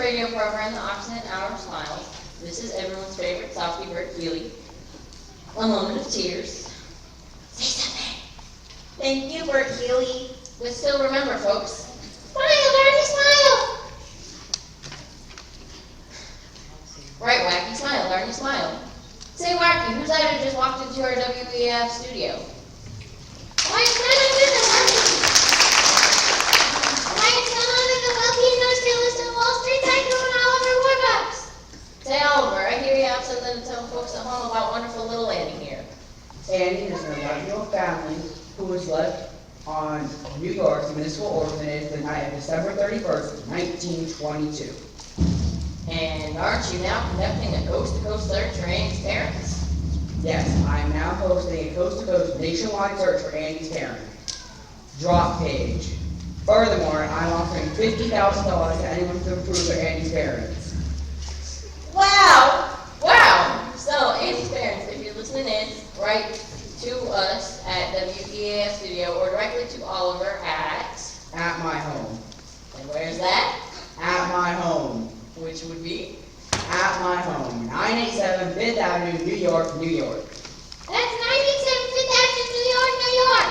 radio program, The Oxen Hour Smiles. This is everyone's favorite softie bird, Keely. A moment of tears. Say something. Thank you, Bert Healy. But still remember, folks, smile, Darby, smile! Right, Wacky, smile, Darby, smile. Say, Wacky, who's that who just walked into our WEF studio? Why, it's none other than Wacky. Why, it's none other than wealthy industrialist and Wall Street tycoon Oliver Woodbucks. Say, Oliver, I hear you have something to tell folks at home about wonderful little Annie here. Annie is an original family who was left on New York's municipal orphanage the night of December 31st, 1922. And aren't you now conducting a coast-to-coast search for Annie's parents? Yes, I am now hosting a coast-to-coast nationwide search for Annie's parents. Drop page. Furthermore, I'm offering $50,000 to anyone to prove they're Annie's parents. Wow! Wow! So, Annie's parents, if you're listening in, write to us at WEAF Studio or directly to Oliver At my home. And where's that? At my home. Which would be? At my home. 987 5th Avenue, New York, New York. That's 987 Fifth Avenue, New York, New York.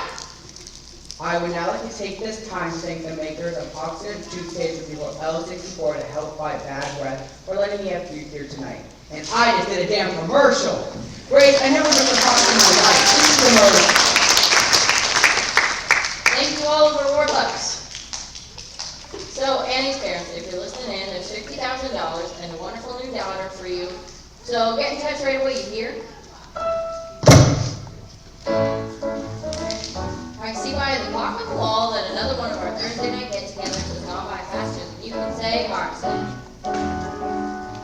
I would now like to take this time to thank the makers of Oxford toothpaste with people L64 to help fight bad breath for letting me have food here tonight. And I just did a damn commercial. Grace, I never done a talk in my life. This is the most. Thank you, Oliver Warbucks. So, Annie's parents, if you're listening in, there's $50,000 and a wonderful new daughter for you. So, get in touch right away, you hear? I see by the clock on the wall that another one of our Thursday night get-togethers has gone by faster than you can say Oxen.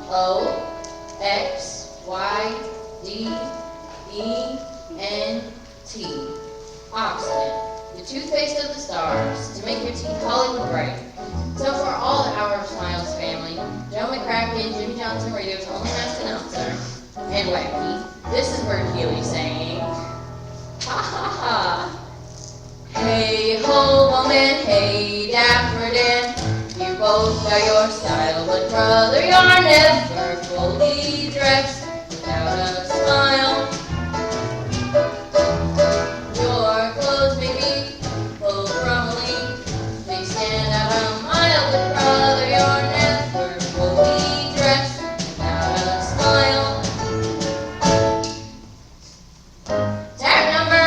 O-X-Y-D-E-N-T. Oxen. The toothpaste of the stars, to make your teeth Hollywood bright. So for all the Hour of Smiles family, Joe McCracken, Jimmy Johnson Radio's only masked announcer, and Wacky, this is Bert Healy saying, ha ha ha. Hey ho, woman, hey dapper Dan, you both got your style, but brother, you're never fully dressed without a smile. Your clothes may be full crumbly, they stand out a mile, but brother, you're never fully dressed without a smile. Tag number.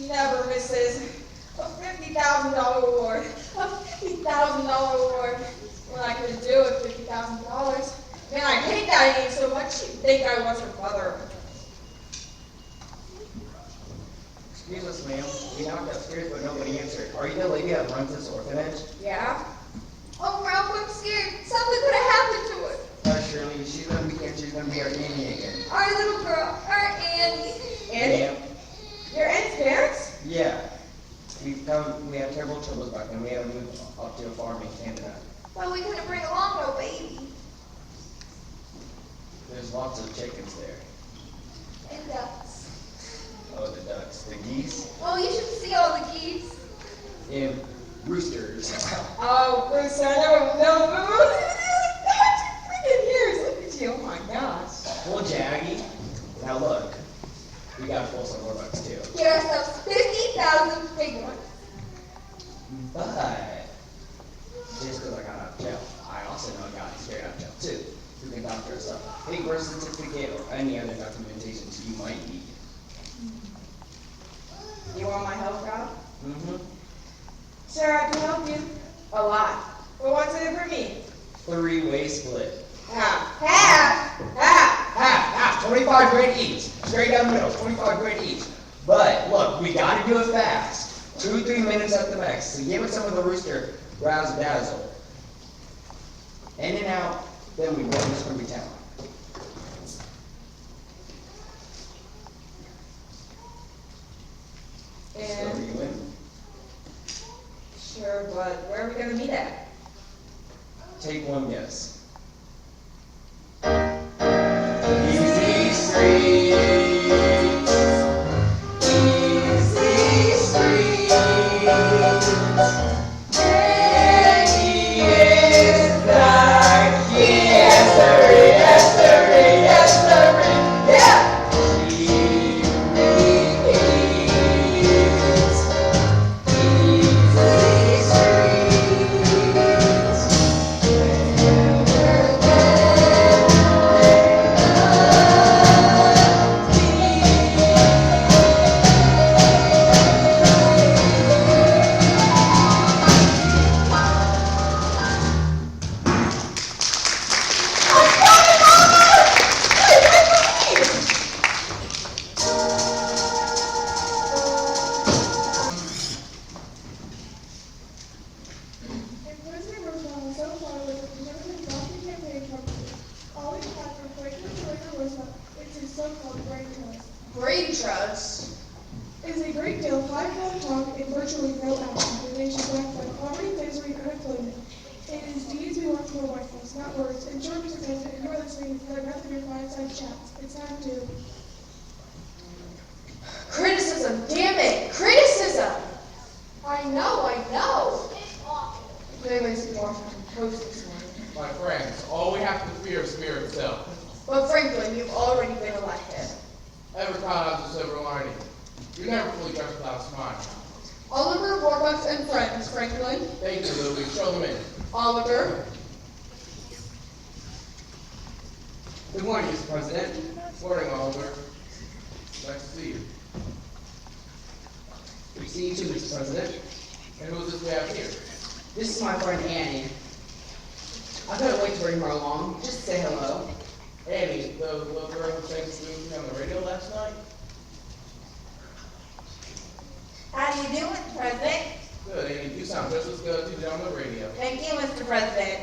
She never misses. A $50,000 award. A $50,000 award. What I could do with $50,000. Man, I hate that name so much she'd think I was her mother. Excuse us, ma'am. We knocked upstairs, but nobody answered. Are you the lady that runs this orphanage? Yeah? Oh, Ralph, I'm scared. Something could have happened to her. Shirley, she's gonna be here. She's gonna be our nanny again. Our little girl, our Annie. Ma'am? Your Annie's parents? Yeah. We have terrible troubles back then. We had to move up to a farm in Canada. Well, we couldn't bring along no baby. There's lots of chickens there. And ducks. Oh, the ducks. The geese? Oh, you should see all the geese. And roosters. Oh, Bruce, I know. Freaking years. Look at you. Oh my gosh. Well, Jaggy. Now look. We gotta pull some more bucks too. Get ourselves 50,000 big ones. But just because I got out of jail, I also know a guy straight out of jail too, who can doctor us up. Any birth certificate or any other documentation you might need. You want my help, Rob? Mm-hmm. Sure, I can help you. A lot. But what's in it for me? 3-way split. Half. Half. Half. Half, 25 grand each. Straight down the middle, 25 grand each. But look, we gotta do it fast. 2-3 minutes at the max. So give it some of the rooster razzle dazzle. In and out, then we run this from town. So And you win. sure, but where are we gonna meet at? Take one guess. Easy streets, easy streets. Maggie is back. Yes, sirree, yes, sirree, yes, sirree. Yeah. She repeats. Easy Brain trust is a great deal of high-level talk and virtually no action. The nation black by poverty, misery, and unemployment. It is deeds we want from our White House, not words. In short, Mr. President, you are listening to none of your fireside chats. It's time to criticism. Damn it, criticism. I know. Anyways, we want to post this morning. My friends, all we have to fear is fear itself. But Franklin, you've already been elected. Every cloud has a silver lining. You're never fully dressed without a smile. Oliver, Warbucks, and friends, Franklin. Thank you, Louie. Show them in. Oliver. Good morning, Mr. President. Morning, Oliver. Nice to see you. Good to see you too, Mr. President. And who is this we have here? This is my friend Annie. I couldn't wait to bring her along, just to say hello. Annie, the little girl who sang to me on the radio last night? How do you do, Mr. President? Good, Annie. You sound just as good as you did on the radio. Thank you, Mr. President.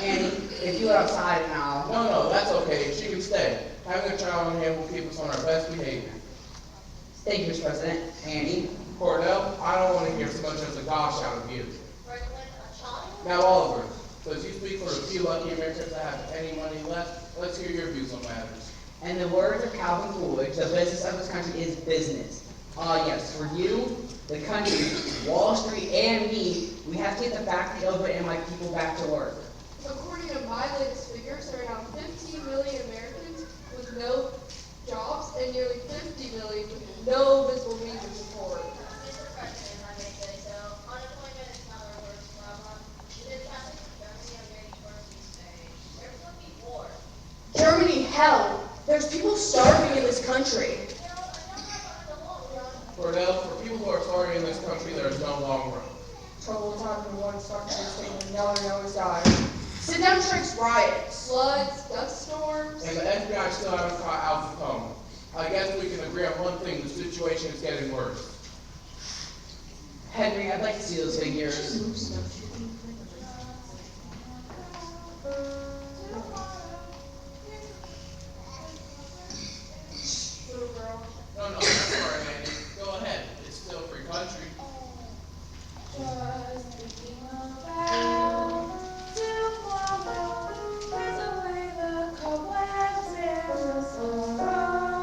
Annie, if you were outside now. No, that's okay. She can stay. Having a child on hand will keep us on our best behavior. Thank you, Mr. President. Annie. Cornell, I don't want to hear so much as a gosh out of you. Now, Oliver, since you speak for the few lucky Americans that have any money left, let's hear your views on matters. In the words of Calvin Coolidge, the business of this country is business. Yes, for you, the country, Wall Street, and me, we have to get the factory open and my people back to work. According to my latest figures, there are now 15 million Americans with no jobs and nearly 50 million with no visible means of support. Mr. President, if I may say so, unemployment is not our worst problem. It is happening in Germany or getting worse these days. There's looking war. Germany, hell. There's people starving in this country. Cordell, for people who are starving in this country, there is no long run. Trouble time in one starting to sing and yelling always die. Sit down strikes, riots, floods, dust storms. And the FBI still haven't caught Al Capone. I guess we can agree on one thing, the situation is getting worse. Henry, I'd like to see those figures. Little girl. No, that's all right, Andy. Go ahead. It's still a free country. Just thinking about tomorrow, there's away the cobwebs and the sorrow.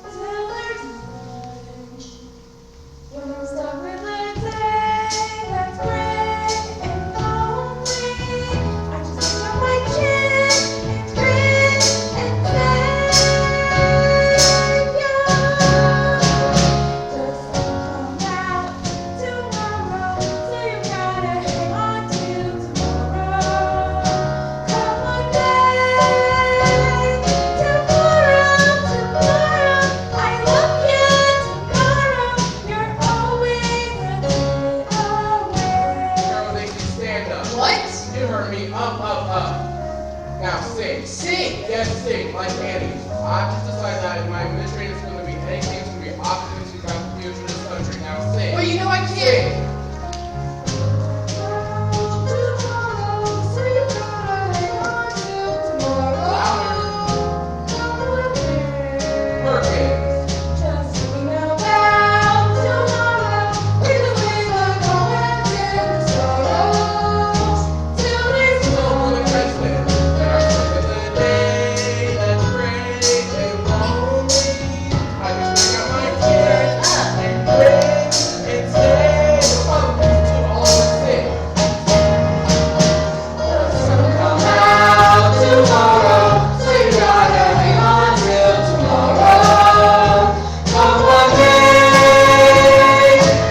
Till there's lunch, when I'm stuck with a day that's gray and lonely, I just pick up my chin and grin and say, just come back tomorrow, so you gotta hang on till tomorrow. Come on back tomorrow, I love you tomorrow. You're always a day away. Carol, they can stand up. What? You heard me. Up. Now sing. Sing. Yes, sing, like Annie. I've just decided that if my administrator is going to be anything, it's going to be optimistic about the future of this country. Now sing. Well, you know I can't. So you gotta hang on till tomorrow. Work it. Just thinking about tomorrow, breathe away the cobwebs and the sorrows. Till there's So for the president, that are stuck in the day that's gray and lonely, I just pick up my tears and grin and say, oh, these two always sing. come out tomorrow, so you gotta hang on till tomorrow. Come one day,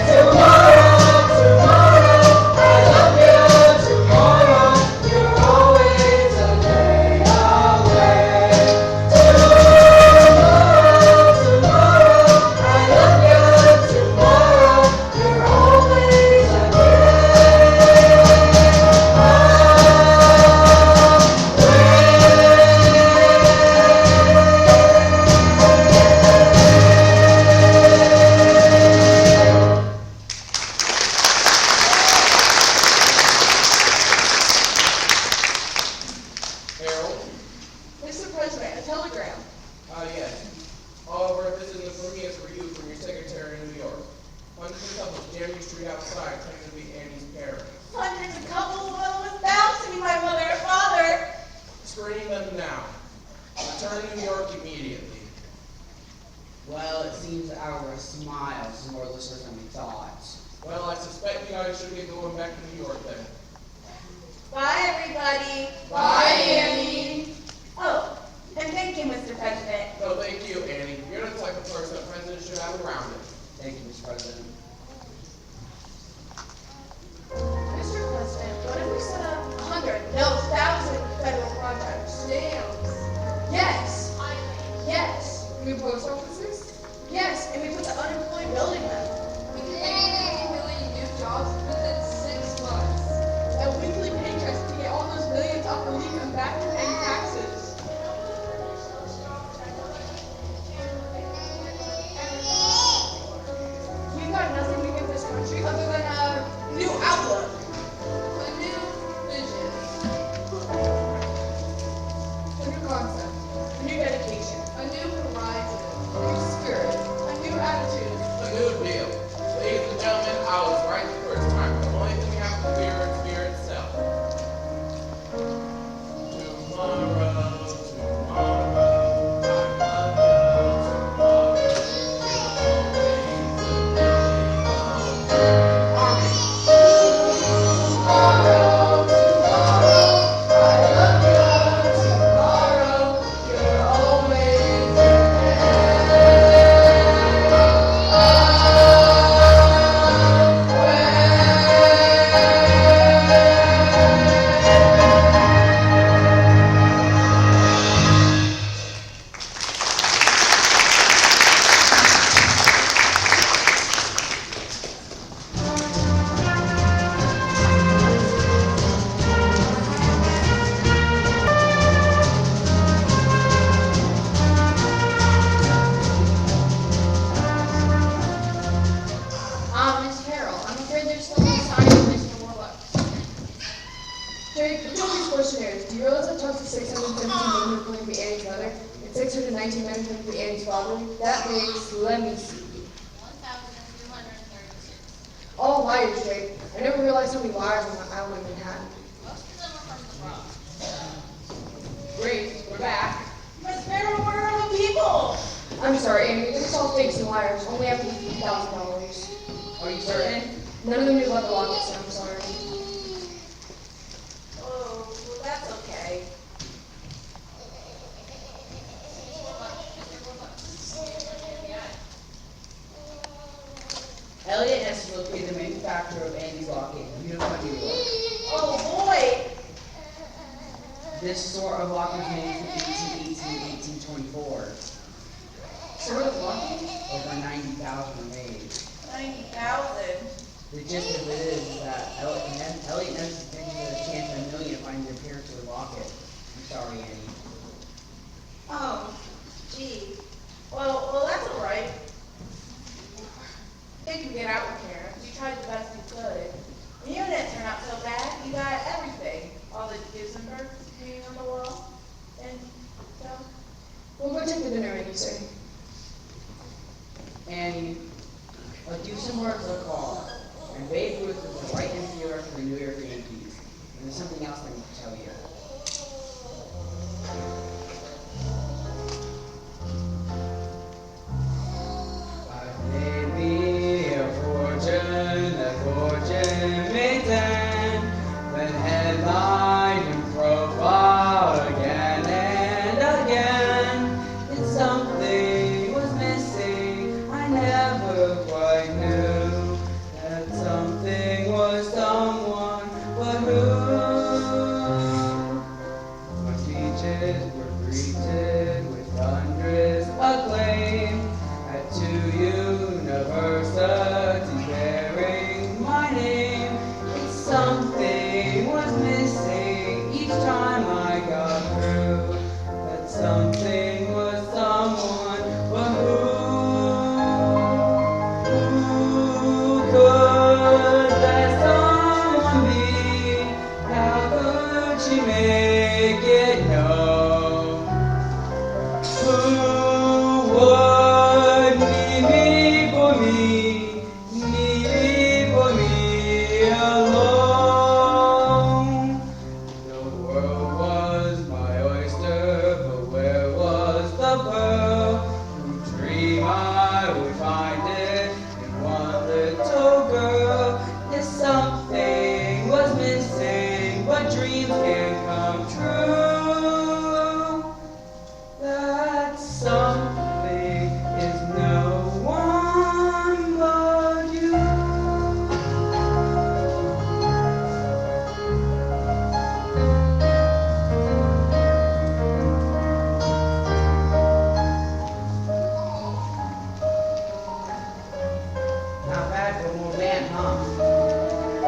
tomorrow, I love you tomorrow. You're always a day away. Tomorrow, I love you tomorrow. You're always a Harold? Mr. President, a telegram. Yes. Oliver, this isn't for me, it's for you, from your secretary in New York. Hundreds of couples jam your street outside, claiming to be Annie's parents. Hundreds of couples will bound to be my mother or father. Screening them now. Return to New York immediately. Well, it seems our smiles is more listeners than we thought. Well, I suspect you guys should get going back to New York then. Bye, everybody. Bye, Annie. Oh, and thank you, Mr. President. No, thank you, Annie. You're the type of person a president should have around him. Thank you, Mr. President. Mr. President, what if we set up 100, no, 1,000 federal projects? Dams. Yes. Yes. New post offices? Yes, and we put the unemployed building them. We could make 80 million new jobs within 6 months. And weekly paychecks to get all those millions up and leave realize that talks to 617 men who claim to be Annie's mother and 619 men who claim to be Annie's father? That makes, let me see. 1,236. All liars, Jake. I never realized how many liars on the island of Manhattan. Most of them are from the Bronx. Great, we're back. But there were the people! I'm sorry, Amy. It's all fakes and liars. Only after $50,000. Are you certain? None of them knew about the locket, so I'm sorry. Oh, well, that's okay. Elliot S. located the manufacturer of Andy's locket in Utica, New York. Oh, boy! This sort of locket was made from 1818 to 1824. Sort of lucky. Over 90,000 were made. 90,000. The gist of it is that Elliot Ness thinks there's a chance of $1 million finding the appearance of the locket. I'm sorry, Annie. Oh, gee. Well, that's all right. I think you get out with Karen. You tried the best you could. And you didn't turn out so bad. You got everything. All the Duesenbergs hanging on the wall. And so, We'll go take the dinner, Annie, sir. Annie, a Duesenberg's a car, and Babe Ruth was the right infielder for the New York Yankees. And there's something else I need to tell you. I made me a fortune, that fortune made then, then headline and profile again and again. And something was missing, I never quite knew that something was someone, but who? My speeches were greeted with thunderous acclaim at two universities bearing my name. And something was missing each time I got through. That something was someone, but who? Who could that someone be? How could she make it known? Who would need me for me, need me for me alone? The world was my oyster, but where was the pearl? Who dream I would find it in one little girl? Yes, something was missing, but dreams can't come true. That something is no one but you. Not bad for more band, huh?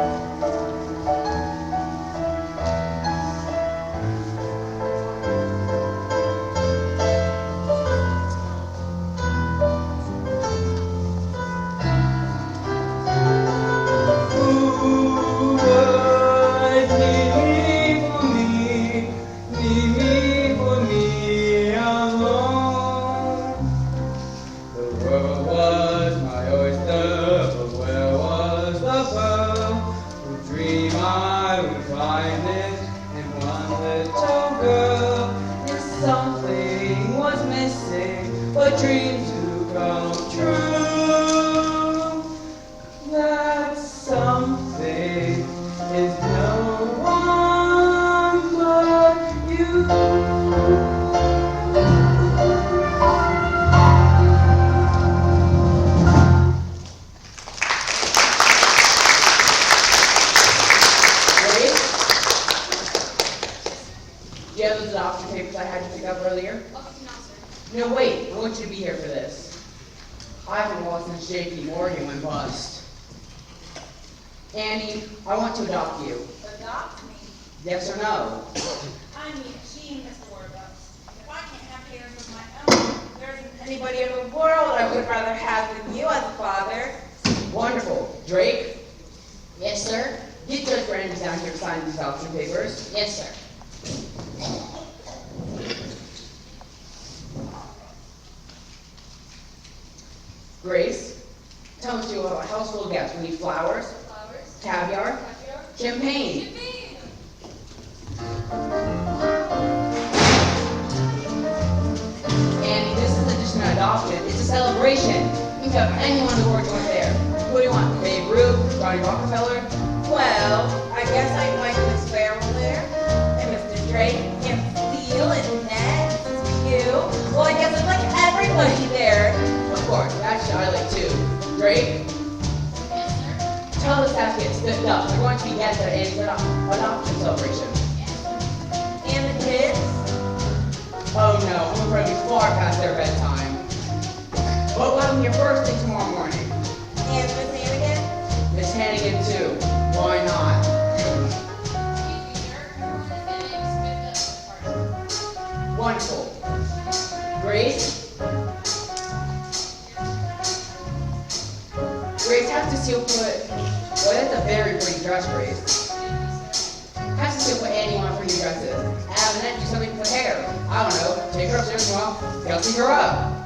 Who would need me for me alone? The world was my oyster, but where was the pearl? Who dream I would find it in one little girl? Yes, something was missing, but dreams do come true. That something is no one but you. Grace? Do you have those adoption papers I had you pick up earlier? No, wait. I want you to be here for this. I haven't lost since J.P. Morgan went bust. Annie, I want to adopt you. adopt me. Yes or no? I mean, gee, Mr. Warbucks, if I can't have parents of my own, there isn't anybody in the world I would rather have than you as a father. Wonderful. Drake, Yes, sir. get Judge Brandon down here to sign these adoption papers. Yes, sir. Grace, tell us you have a house full of guests. We need flowers, caviar, champagne. And this isn't just an adoption, it's a celebration. You can have anyone in the world join there. Who do you want? Babe Ruth, Johnny Rockefeller? Well, I guess I invite Miss Farrell there, and Mr. Drake, and Steele, and Ned, and you. Well, I guess I'd like everybody there. Of course, actually I like too. Drake? Tell the staff to get stiffed up. They're going to be guests at Annie's adoption celebration. And the kids. Oh no, I'm afraid we're far past their bedtime. But we'll have them here first thing tomorrow morning. And Miss Hannigan. Miss Hannigan too. Why not? Wonderful. Grace? Grace has to seal put. Boy, that's a very pretty dress, Grace. Has to seal put Annie on for new dresses. And then do something with hair. I don't know. Take her upstairs tomorrow. Gussy her up.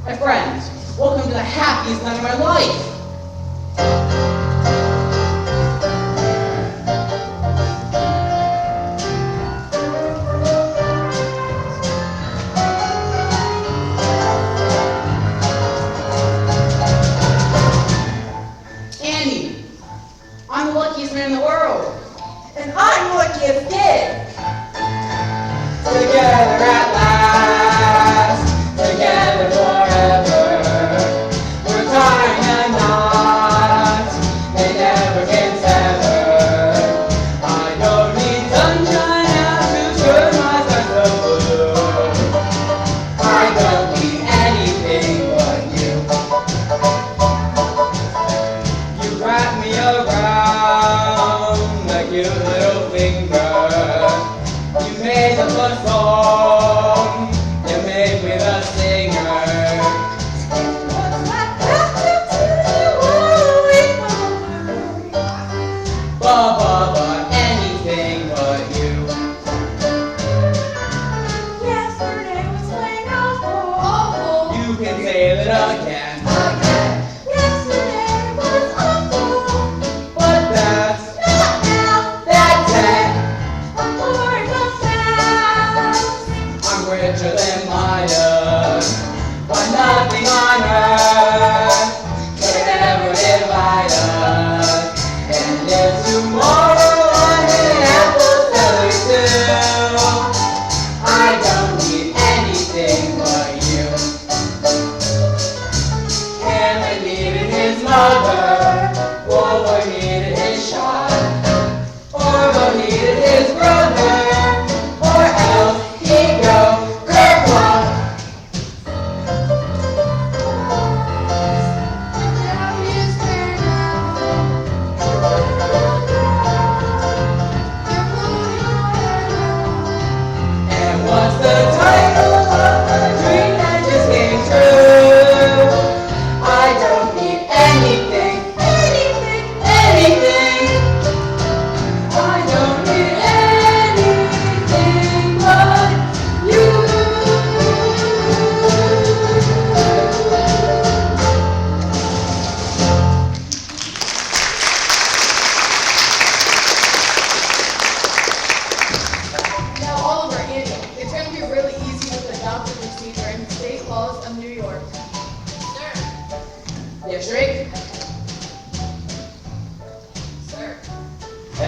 My friends, welcome to the happiest night of my life. Annie, I'm the luckiest man in the world. And I'm the luckiest kid. Together at last, together forever. We're tying a knot, they never can sever. I don't need sunshine now to turn my sense of blue. I don't need anything but you. You wrap me around like your little finger. You made the first song.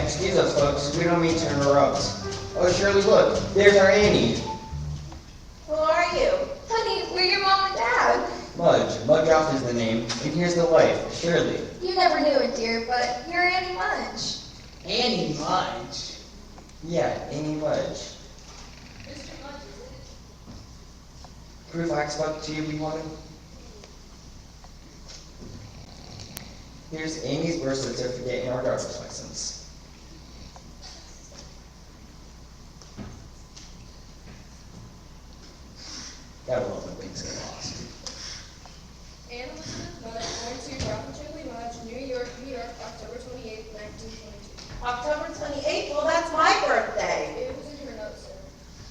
Excuse us, folks. We don't mean to interrupt. Oh, Shirley, look. There's our Annie. Who are you? Honey, we're your mom and dad. Mudge. Mudge Off is the name. And here's the wife, Shirley. You never knew it, dear, but you're Annie Mudge. Annie Mudge. Yeah, Annie Mudge. Proof I spoke to you, we wanted? Here's Amy's birth certificate and our driver's license. Gotta love when things get lost. Anne Elizabeth Mudge, born to Ralph and Shirley Mudge, New York, October 28, 1922. October 28th? Well, that's my birthday. It was in your notes, sir.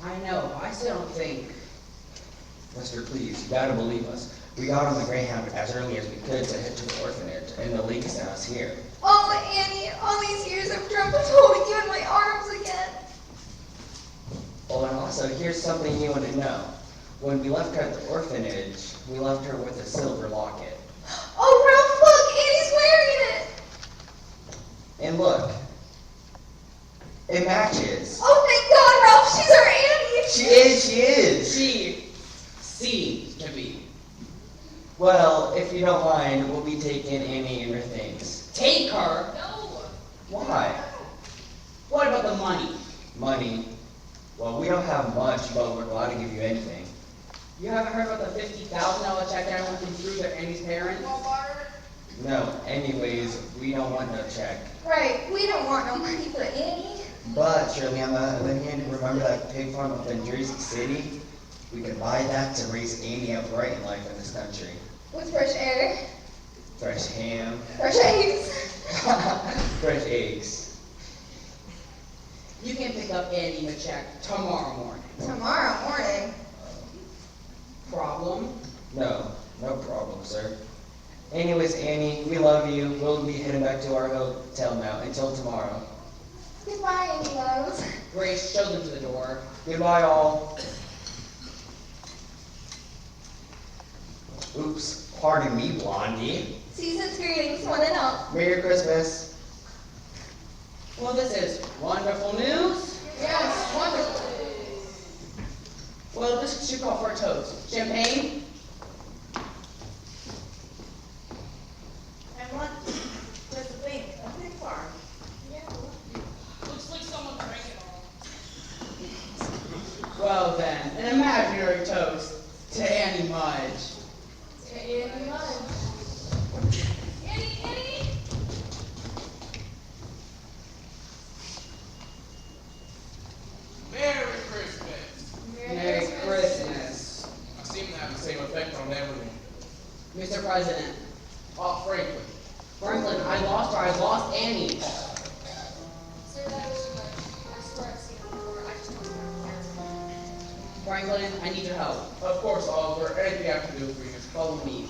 I know, I still don't think. Mister, please, you gotta believe us. We got on the Greyhound as early as we could to head to the orphanage, and the lake is us here. Oh, Annie, all these years I've dreamt of holding you in my arms again. Oh, and also, here's something you want to know. When we left her at the orphanage, we left her with a silver locket. Oh, Ralph, look, Annie's wearing it. And look, it matches. Oh, thank God, Ralph, she's our Annie. She is. She seems to be. Well, if you don't mind, we'll be taking Annie and her things. Take her? Why? What about the money? Money. Well, we don't have much, but we're glad to give you anything. You haven't heard about the $50,000 check that I went through to Annie's parents? No, anyways, we don't want no check. Right, we don't want no money for Annie. But, Shirley, on the other hand, remember that pig farm up in Jersey City? We could buy that to raise Annie up right in life in this country. With fresh air, Fresh ham. fresh eggs. Fresh eggs. You can pick up Annie a check tomorrow morning. Tomorrow morning. Problem? No problem, sir. Anyways, Annie, we love you. We'll be heading back to our hotel now until tomorrow. Goodbye, Annie loves. Grace, show them to the door. Goodbye, all. Oops, pardon me, Blondie. Season's greetings, one and all. Merry Christmas. Well, this is wonderful news. Yes, wonderful. Well, this should call for a toast. Champagne? And what does it think? A pig farm. Looks like someone drank it all. Well then, an imaginary toast to Annie Mudge. Annie Mudge. Annie! Merry Christmas. Merry Christmas. I seem to have the same effect on everyone. Mr. President. Franklin. Franklin, I lost her. I lost Annie. Sir, that was too much. I swear I've seen it before. I just don't remember. Franklin, I need your help. Of course, Oliver. Anything I can do for you. Follow me.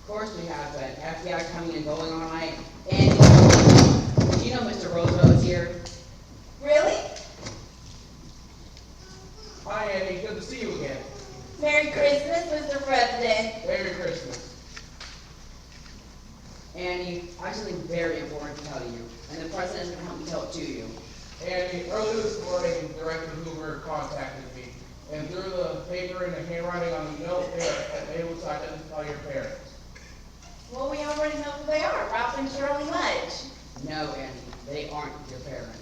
Of course we have an FBI coming and going all night. And do you know Mr. Roosevelt is here? Really? Hi, Andy. Good to see you again. Merry Christmas, Mr. President. Merry Christmas. Andy, I have something very important to tell you, and the president is going to help me tell it to you. Andy, earlier this morning, Director Hoover contacted me, and through the paper and the handwriting on the note there, I'm able to identify your parents. Well, we already know who they are, Ralph and Shirley Mudge. No, Andy, they aren't your parents.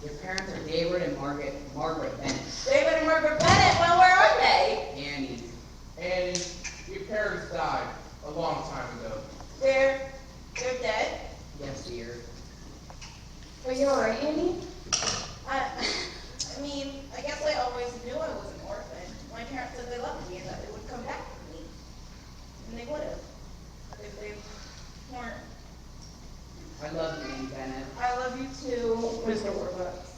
Your parents are David and Margaret Bennett. David and Margaret Bennett, well, where are they? Andy, Andy, your parents died a long time ago. They're dead. yes, dear. Are you alright, Andy? I mean, I guess I always knew I was an orphan. My parents said they loved me and that they would come back for me. And they would have. If they weren't. I love you, Andy Bennett. I love you too, Mr. Warbucks.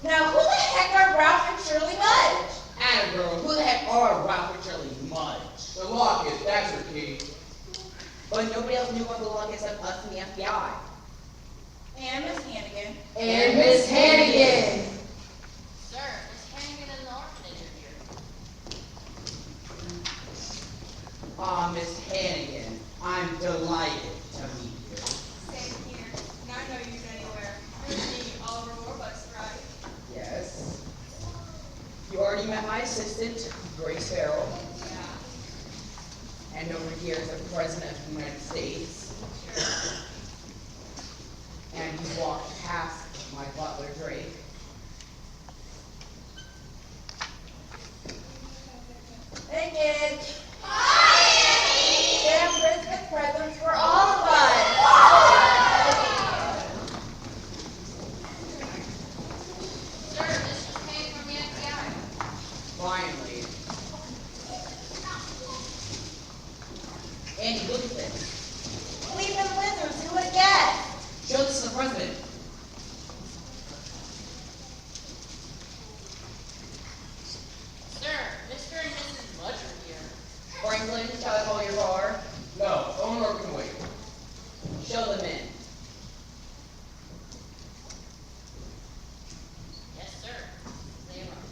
Now, who the heck are Ralph and Shirley Mudge? Atta girl, who the heck are Ralph and Shirley Mudge? The locket, that's your key. But nobody else knew about the lock except us and the FBI. And Miss Hannigan. And Miss Hannigan! Sir, Miss Hannigan is an orphanage here. Ah, Miss Hannigan, I'm delighted to meet you. Same here. And I know you anywhere. You're the Oliver Warbucks, right? Yes. You already met my assistant, Grace Farrell. Yeah. And over here is the President of the United States. And you walked past my butler, Drake. Hey, kids. Hi, Annie. They have Christmas presents for all of us. Sir, this just came from the FBI. Finally. Andy, look at this. Cleveland Wizards, who would have guessed? Show this to the President. Sir, Mr. and Mrs. Mudge are here. Franklin, shall I call your car? No, Eleanor can wait. Show them in. Yes, sir. They are.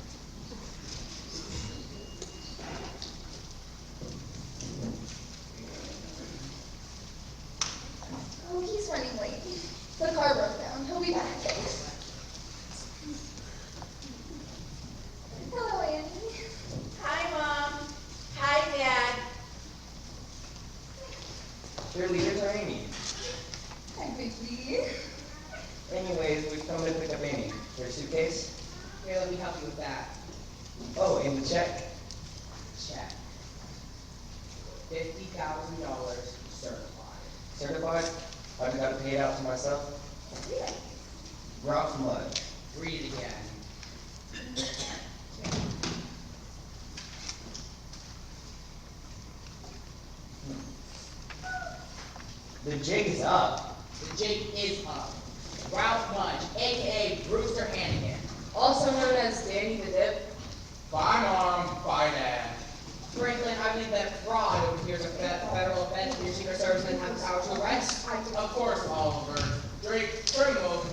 Oh, he's running late. The car broke down. He'll be back. Hello, Andy. Hi, Mom. Hi, Dad. Shirley, here's our Amy. Hi, baby. Anyways, we've come to pick up Amy. Your suitcase? Here, let me help you with that. Oh, and the check? Check. $50,000 certified. Certified? I've got to pay it out to myself? Ralph Mudge. Read it again. The jig is up. The jig is up. Ralph Mudge, a.k.a. Brewster Hannigan, also known as Danny the Dip. Bye, Mom. Bye, Dad. Franklin, I believe that fraud appears a federal offense and your Secret Service doesn't have the power to arrest. Of course, Oliver. Drake, bring them over.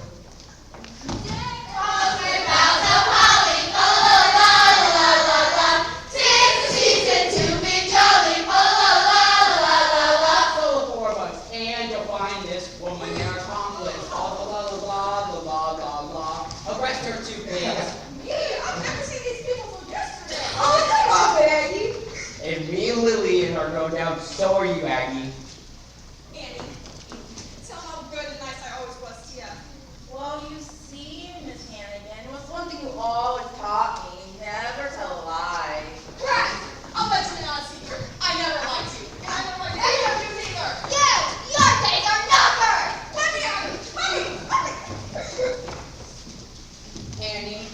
Full of 4 bucks, and you'll find this woman and her accomplice. Blah, blah, blah, blah, blah, blah, blah, blah. Arrest her too, please. Yeah, I've never seen these people till yesterday. Oh, come on, Maggie. If me and Lillian are going down, so are you, Aggie. Annie, tell how good and nice I always was to you. Well, you see, Miss Hannigan, it was one thing you always taught me. Never tell a lie. Right. I'll let you in on a secret. I never lied to you. And I never lied to any of you either. Your days are numbered! Let me out. Annie,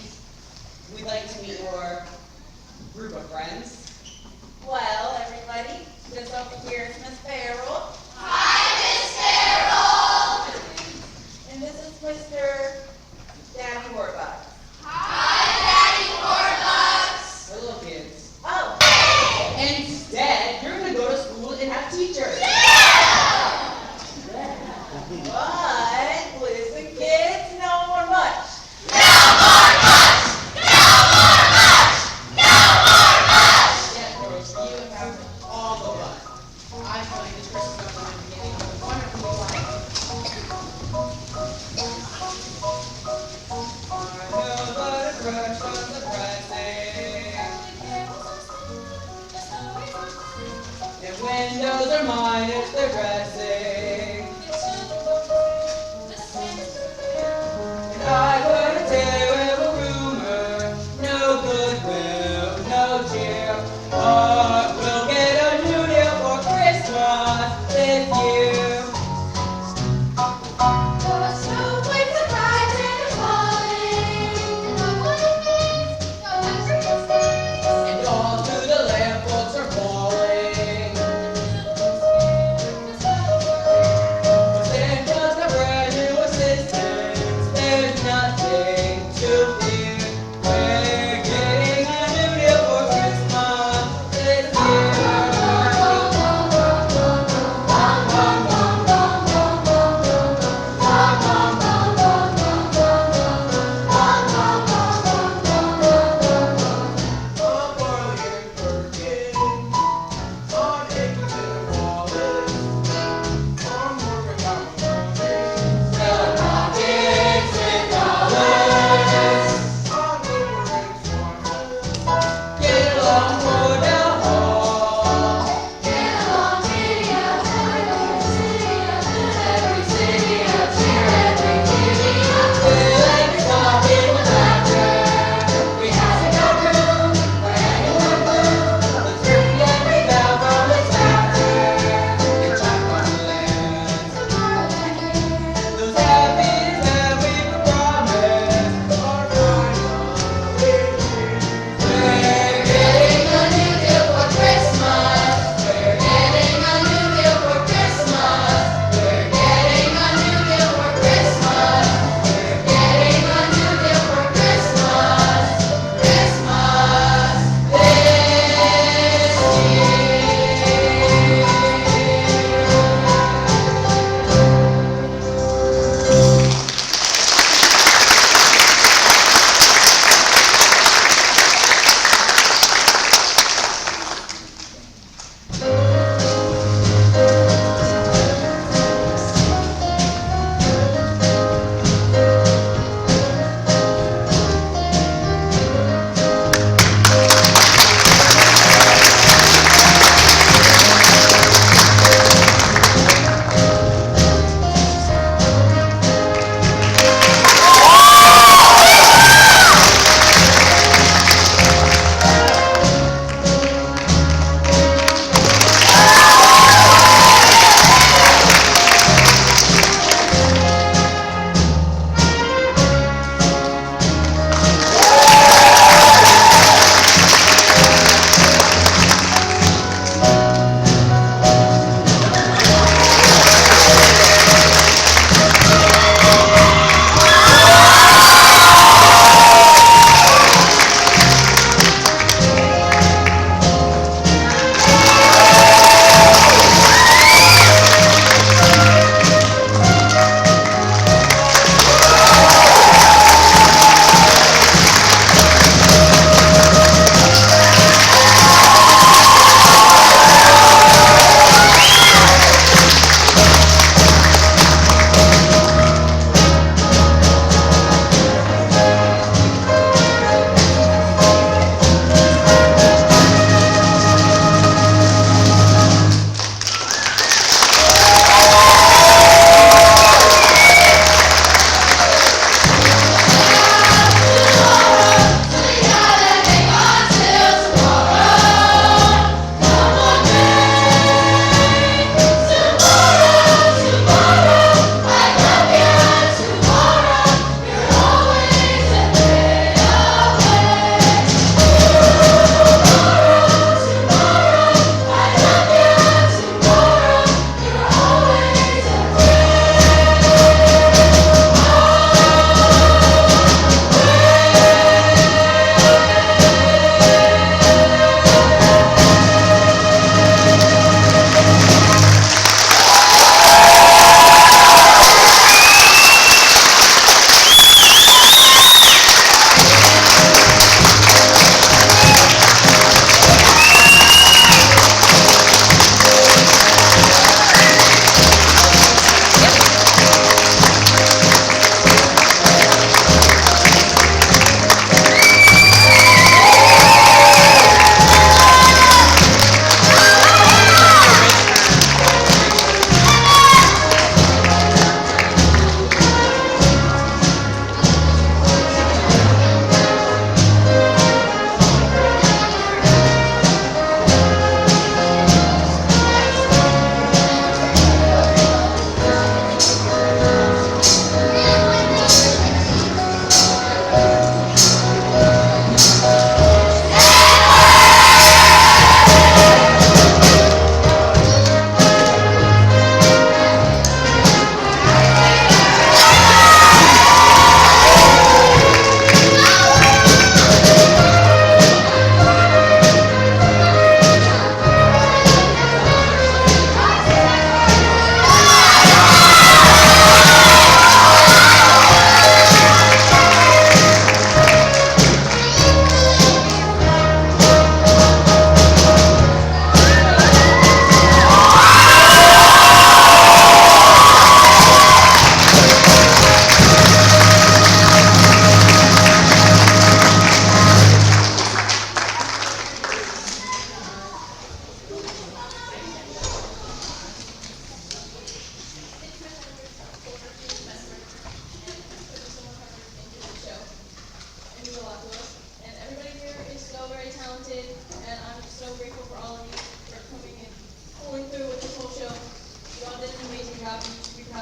we'd like to meet your group of friends. Well, everybody, this over here is Miss Farrell. all the fun. I feel like this Christmas up from the beginning was wonderfully light. I know that a crush was depressing. And windows are mine, it's their dressing. And I heard a terrible rumor, no goodwill, no cheer. But we'll get a new deal for Christmas this year. The snowflakes are rising and falling, and no one admits no extra mistakes. And all through the lamp folks are falling.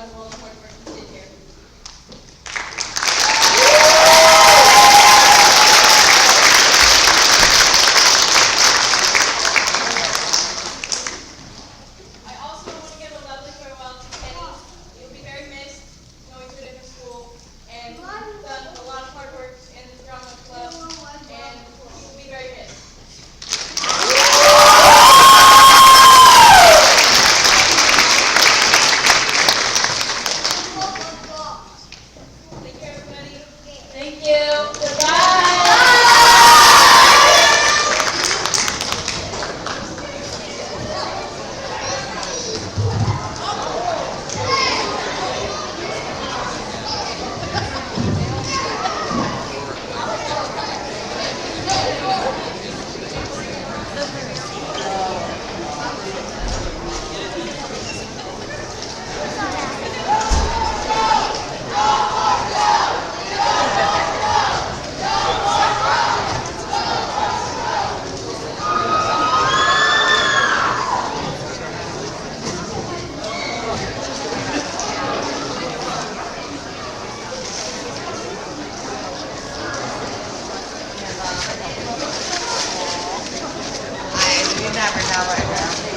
proud of all the hard work you did here. I also want to give a lovely farewell to Kenny. You'll be very missed going to a different school, and you've done a lot of hard work in this drama club, and you will be very missed. Thank you, everybody. Thank you. Goodbye. You never know right now.